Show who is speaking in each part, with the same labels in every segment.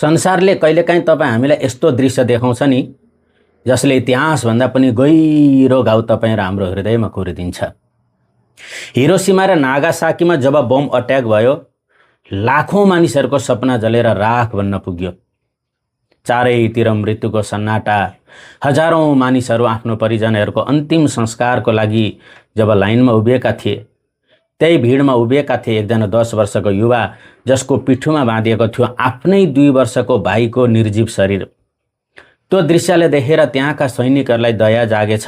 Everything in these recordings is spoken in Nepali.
Speaker 1: संसारले कहिलेकाहीँ तपाईँ हामीलाई यस्तो दृश्य देखाउँछ नि जसले इतिहासभन्दा पनि गहिरो घाउ तपाईँ र हाम्रो हृदयमा कोरिदिन्छ। हिरोसिमा र नागासाकीमा जब बम अट्याक भयो, लाखौं मानिसहरूको सपना जलेर राख बन्न पुग्यो। चारैतिर मृत्युको सन्नाटा। हजारौं मानिसहरू आफ्नो परिजनहरूको अन्तिम संस्कारको लागि जब लाइनमा उभिएका थिए, त्यही भिडमा उभिएका थिए एकजना 10 वर्षको युवा जसको पिठ्युमा बाँधिएको थियो आफ्नै 2 वर्षको भाइको निर्जीव शरीर। त्यो दृश्यले देखेर त्यहाँका सैनिकहरूलाई दया जागेछ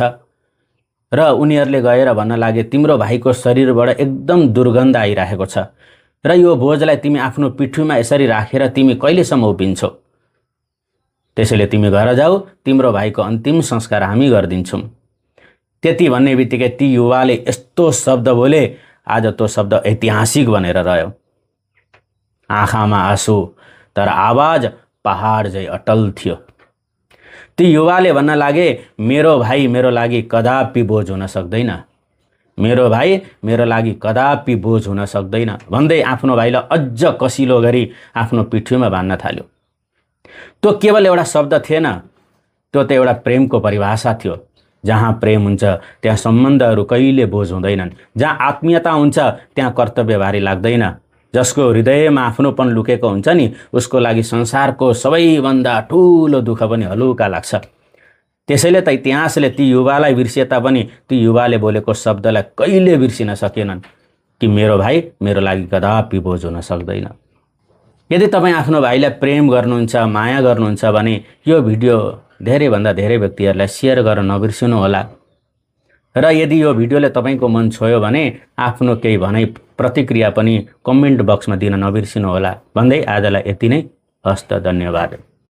Speaker 1: र उनीहरूले गएर भन्न लागे, तिम्रो भाइको शरीरबाट एकदम दुर्गन्ध आइरहेको छ र यो बोझलाई तिमी आफ्नो पिठ्युमा यसरी राखेर तिमी कहिलेसम्म उभिन्छौ? त्यसैले तिमी घर जाऊ, तिम्रो भाइको अन्तिम संस्कार हामी गरिदिन्छौँ। त्यति भन्ने बित्तिकै ती युवाले यस्तो शब्द बोले, आज त्यो शब्द ऐतिहासिक बनेर रह्यो। आँखामा आँसु तर आवाज पहाड झै अटल थियो। ती युवाले भन्न लागे, मेरो भाइ मेरो लागि कदापि बोझ हुन सक्दैन, मेरो भाइ मेरो लागि कदापि बोझ हुन सक्दैन भन्दै आफ्नो भाइलाई अझ कसिलो गरी आफ्नो पिठ्युमा बाँध्न थाल्यो। त्यो केवल एउटा शब्द थिएन, त्यो त एउटा प्रेमको परिभाषा थियो। जहाँ प्रेम हुन्छ त्यहाँ सम्बन्धहरू कहिले बोझ हुँदैनन्। जहाँ आत्मीयता हुन्छ त्यहाँ कर्तव्य भारी लाग्दैन। जसको हृदयमा आफ्नोपन लुकेको हुन्छ नि, उसको लागि संसारको सबैभन्दा ठुलो दुःख पनि हलुका लाग्छ। त्यसैले त इतिहासले ती युवालाई बिर्सिए तापनि ती युवाले बोलेको शब्दलाई कहिले बिर्सिन सकेनन् कि मेरो भाइ मेरो लागि कदापि बोझ हुन सक्दैन। यदि तपाईँ आफ्नो भाइलाई प्रेम गर्नुहुन्छ, माया गर्नुहुन्छ भने यो भिडियो धेरैभन्दा धेरै व्यक्तिहरूलाई सेयर गर्न नबिर्सिनु होला। र यदि यो भिडियोले तपाईँको मन छोयो भने आफ्नो केही भनाइ प्रतिक्रिया पनि कमेन्ट बक्समा दिन नबिर्सिनु होला भन्दै आजलाई यति नै। हस्त, धन्यवाद।